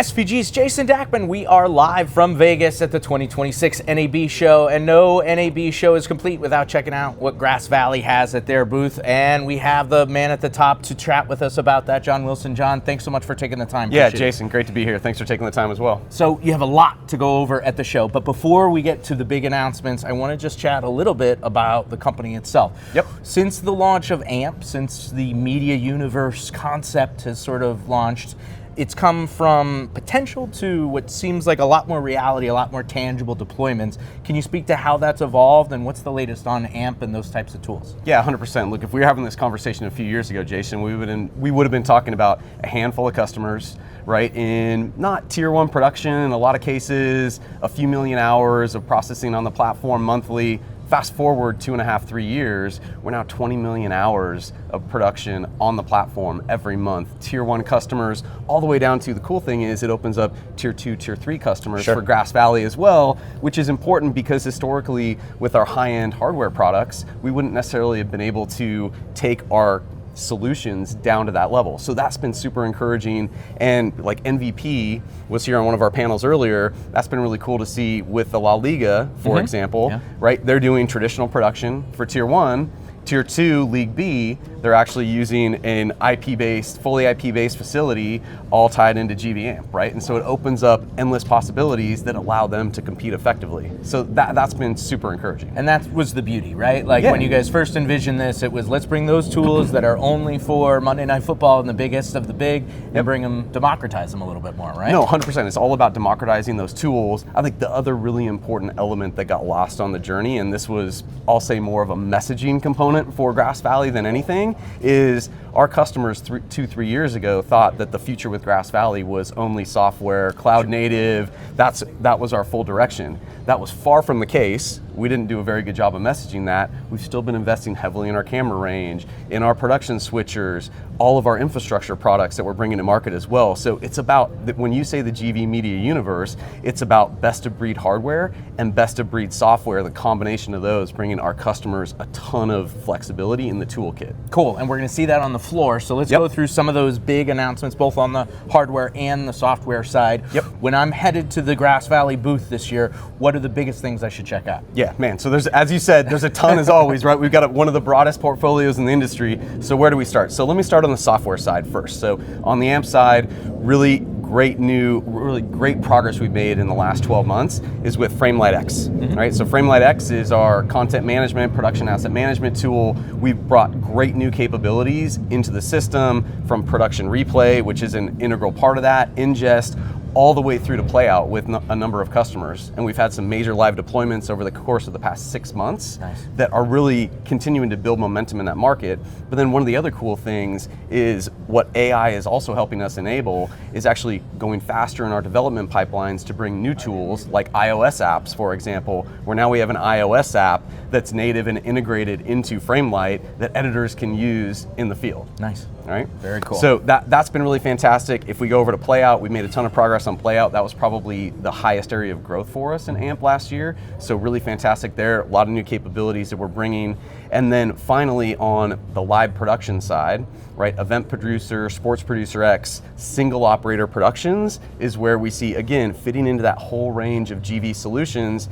SVG's Jason Dackman. We are live from Vegas at the 2026 NAB Show, and no NAB Show is complete without checking out what Grass Valley has at their booth, and we have the man at the top to chat with us about that, Jon Wilson. Jon, thanks so much for taking the time. Yeah, Jason, great to be here. Thanks for taking the time as well. So you have a lot to go over at the show, but before we get to the big announcements, I want to just chat a little bit about the company itself. Yep. Since the launch of AMP, since the media universe concept has sort of launched, it's come from potential to what seems like a lot more reality, a lot more tangible deployments. Can you speak to how that's evolved and what's the latest on AMP and those types of tools? Yeah, 100%. Look, if we were having this conversation a few years ago, Jason, we would have been talking about a handful of customers, right, in not tier one production, in a lot of cases, a few million hours of processing on the platform monthly. Fast forward 2.5, 3 years, we're now 20 million hours of production on the platform every month. Tier one customers, all the way down to, the cool thing is it opens up tier 2, tier 3 customers for Grass Valley as well, which is important because historically with our high-end hardware products, we wouldn't necessarily have been able to take our solutions down to that level. So that's been super encouraging. And like MVP was here on one of our panels earlier, that's been really cool to see with the La Liga, for example, right? They're doing traditional production for tier 1. Tier 2, League B, they're actually using an IP-based, fully IP-based facility all tied into GV AMP, right? And so it opens up endless possibilities that allow them to compete effectively. So that's been super encouraging. And that was the beauty, right? Like when you guys first envisioned this, it was let's bring those tools that are only for Monday Night Football and the biggest of the big and bring them, democratize them a little bit more, right? No, 100%. It's all about democratizing those tools. I think the other really important element that got lost on the journey, and this was, I'll say, more of a messaging component for Grass Valley than anything, is our customers 2-3 years ago thought that the future with Grass Valley was only software, cloud native. That was our full direction. That was far from the case. We didn't do a very good job of messaging that. We've still been investing heavily in our camera range, in our production switchers, all of our infrastructure products that we're bringing to market as well. So it's about, when you say the GV media universe, it's about best of breed hardware and best of breed software, the combination of those bringing our customers a ton of flexibility in the toolkit. Cool, and we're gonna see that on the floor. So let's go through some of those big announcements, both on the hardware and the software side. When I'm headed to the Grass Valley booth this year, what are the biggest things I should check out? Yeah, man, so there's, as you said, there's a ton as always, right? We've got one of the broadest portfolios in the industry. So where do we start? So let me start on the software side first. So on the AMP side, really great progress we've made in the last 12 months is with Framelight X, right? So Framelight X is our content management, production asset management tool. We've brought great new capabilities into the system, from production replay, which is an integral part of that, ingest, all the way through to play out with a number of customers. And we've had some major live deployments over the course of the past 6 months that are really continuing to build momentum in that market. But then one of the other cool things is what AI is also helping us enable is actually going faster in our development pipelines to bring new tools like iOS apps, for example, where now we have an iOS app that's native and integrated into Framelight that editors can use in the field. Nice. All right. Very cool. So that's been really fantastic. If we go over to Playout, we made a ton of progress on Playout. That was probably the highest area of growth for us in AMP last year. So really fantastic there. A lot of new capabilities that we're bringing. And then finally on the live production side, right, Event Producer, Sports Producer X, single operator productions is where we see, again, fitting into that whole range of GV solutions.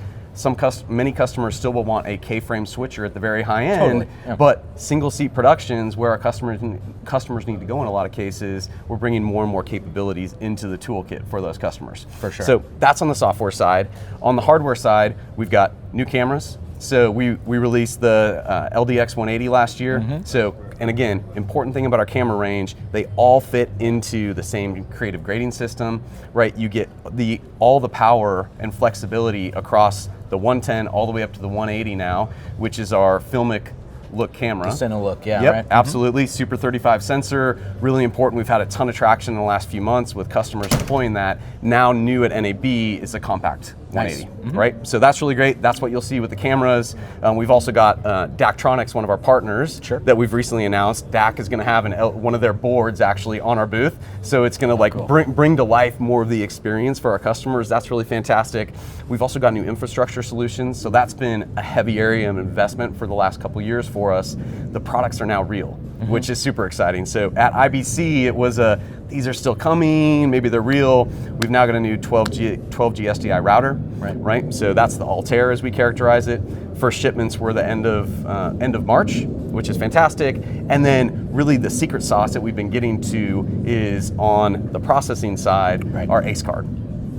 Many customers still will want a K-frame switcher at the very high end, but single seat productions where our customers need to go in a lot of cases, we're bringing more and more capabilities into the toolkit for those customers. For sure. So that's on the software side. On the hardware side, we've got new cameras. So we released the LDX 180 last year. So, and again, important thing about our camera range, they all fit into the same creative grading system, right? You get all the power and flexibility across the 110 all the way up to the 180 now, which is our filmic look camera. Just in a look, yeah, yep, right? Absolutely. Super 35 sensor, really important. We've had a ton of traction in the last few months with customers deploying that. Now new at NAB is a compact 180, right? So that's really great. That's what you'll see with the cameras. We've also got Daktronics, one of our partners that we've recently announced. Dak is going to have one of their boards actually on our booth. So it's going to bring to life more of the experience for our customers. That's really fantastic. We've also got new infrastructure solutions. So that's been a heavy area of investment for the last couple of years for us. The products are now real, which is super exciting. So at IBC, it was the these are still coming, maybe they're real. We've now got a new 12G SDI router, right? So that's the Altair as we characterize it. First shipments were the end of March, which is fantastic. And then really the secret sauce that we've been getting to is on the processing side, our ACE card,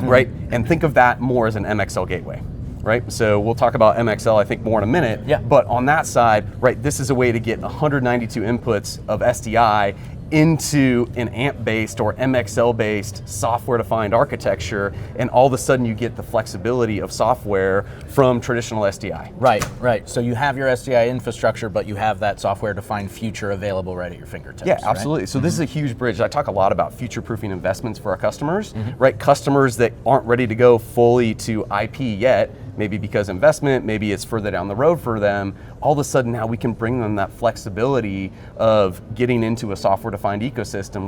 right? And think of that more as an MXL gateway. Right, so we'll talk about MXL, I think, more in a minute. Yeah. But on that side, right, this is a way to get 192 inputs of SDI into an AMP-based or MXL-based software-defined architecture, and all of a sudden you get the flexibility of software from traditional SDI. Right. So you have your SDI infrastructure, but you have that software-defined future available right at your fingertips. Yeah, absolutely. Right? So this is a huge bridge. I talk a lot about future-proofing investments for our customers, right? Customers that aren't ready to go fully to IP yet, maybe because investment, maybe it's further down the road for them, all of a sudden now we can bring them that flexibility of getting into a software-defined ecosystem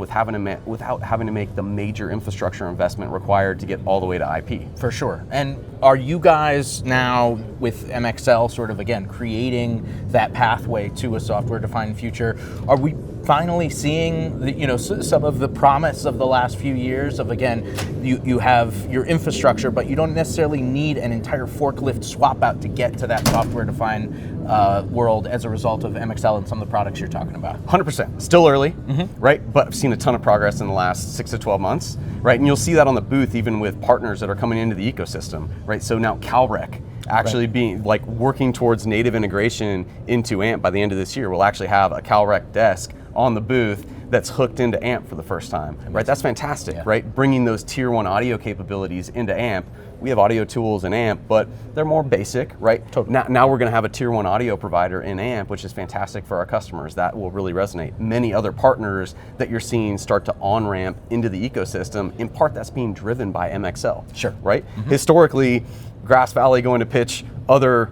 without having to make the major infrastructure investment required to get all the way to IP. For sure. And are you guys now with MXL sort of, again, creating that pathway to a software-defined future? Are we finally seeing some of the promise of the last few years of, again, you have your infrastructure, but you don't necessarily need an entire forklift swap out to get to that software-defined world as a result of MXL and some of the products you're talking about? 100%. Still early, right? But I've seen a ton of progress in the last 6 to 12 months, right? And you'll see that on the booth even with partners that are coming into the ecosystem, right? So now CalRec actually being working towards native integration into AMP by the end of this year. We'll actually have a CalRec desk on the booth that's hooked into AMP for the first time, right? That's fantastic, right? Bringing those tier 1 audio capabilities into AMP. We have audio tools in AMP, but they're more basic, right? Totally. Now we're going to have a tier 1 audio provider in AMP, which is fantastic for our customers. That will really resonate. Many other partners that you're seeing start to on-ramp into the ecosystem, in part that's being driven by MXL, Sure. right? Historically, Grass Valley going to pitch other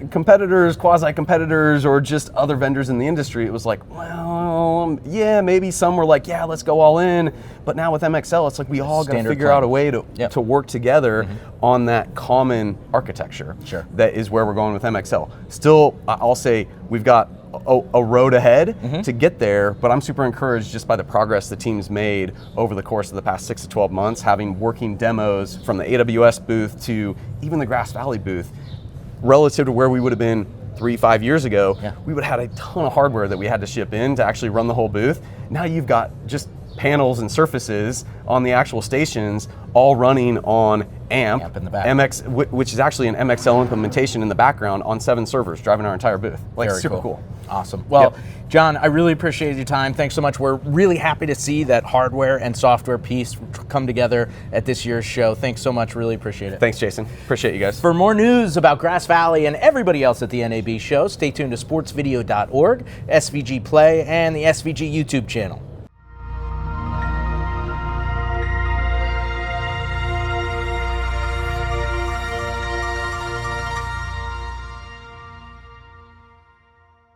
competitors, quasi-competitors, or just other vendors in the industry, it was like, well, yeah, maybe some were like, yeah, let's go all in. But now with MXL, it's like we all got to figure out a way to work together on that common architecture. Sure. That is where we're going with MXL. Still, I'll say we've got a road ahead to get there, but I'm super encouraged just by the progress the team's made over the course of the past 6 to 12 months, having working demos from the AWS booth to even the Grass Valley booth. Relative to where we would have been 3-5 years ago, we would have had a ton of hardware that we had to ship in to actually run the whole booth. Now you've got just panels and surfaces on the actual stations all running on AMP in the back. MX, which is actually an MXL implementation in the background on 7 servers driving our entire booth. Very super cool. Awesome. Well, John, I really appreciate your time. Thanks so much. We're really happy to see that hardware and software piece come together at this year's show. Thanks so much. Really appreciate it. Thanks, Jason. Appreciate you guys. For more news about Grass Valley and everybody else at the NAB Show, stay tuned to sportsvideo.org, SVG Play, and the SVG YouTube channel.